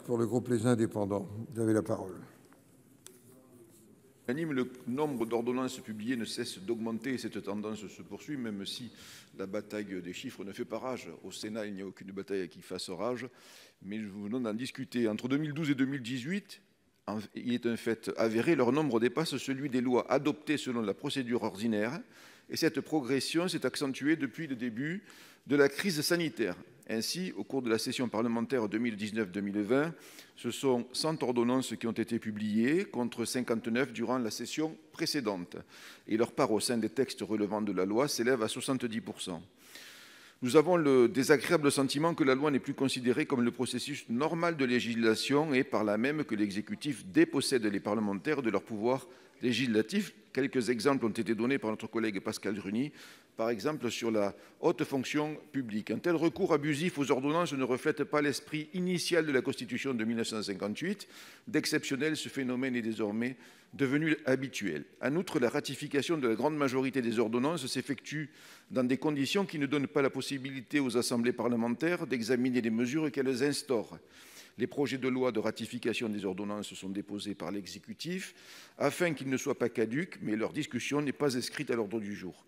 pour le groupe Les Indépendants. Vous avez la parole. Le nombre d'ordonnances publiées ne cesse d'augmenter et cette tendance se poursuit, même si la bataille des chiffres ne fait pas rage. Au Sénat, il n'y a aucune bataille qui fasse rage, mais nous venons d'en discuter. Entre 2012 et 2018, il est un fait avéré, leur nombre dépasse celui des lois adoptées selon la procédure ordinaire, et cette progression s'est accentuée depuis le début de la crise sanitaire. Ainsi, au cours de la session parlementaire 2019-2020, ce sont 100 ordonnances qui ont été publiées, contre 59 durant la session précédente. Et leur part au sein des textes relevant de la loi s'élève à 70%. Nous avons le désagréable sentiment que la loi n'est plus considérée comme le processus normal de législation et par là même que l'exécutif dépossède les parlementaires de leur pouvoir législatif. Quelques exemples ont été donnés par notre collègue Pascal Gruny, par exemple sur la haute fonction publique. Un tel recours abusif aux ordonnances ne reflète pas l'esprit initial de la Constitution de 1958. D'exceptionnel, ce phénomène est désormais devenu habituel. En outre, la ratification de la grande majorité des ordonnances s'effectue dans des conditions qui ne donnent pas la possibilité aux assemblées parlementaires d'examiner les mesures qu'elles instaurent. Les projets de loi de ratification des ordonnances sont déposés par l'exécutif afin qu'ils ne soient pas caducs, mais leur discussion n'est pas inscrite à l'ordre du jour.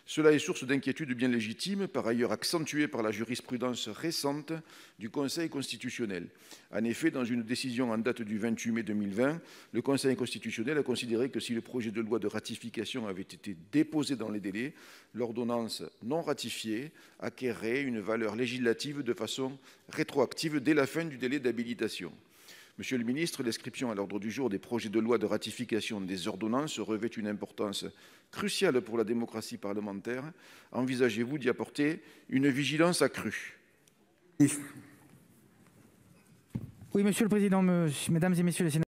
Cela est source d'inquiétude bien légitime, par ailleurs accentuée par la jurisprudence récente du Conseil constitutionnel. En effet, dans une décision en date du 28 mai 2020, le Conseil constitutionnel a considéré que si le projet de loi de ratification avait été déposé dans les délais, l'ordonnance non ratifiée acquerrait une valeur législative de façon rétroactive dès la fin du délai d'habilitation. Monsieur le ministre, l'inscription à l'ordre du jour des projets de loi de ratification des ordonnances revêt une importance cruciale pour la démocratie parlementaire. Envisagez-vous d'y apporter une vigilance accrue ? Oui, Monsieur le Président, Mesdames et Messieurs les sénateurs.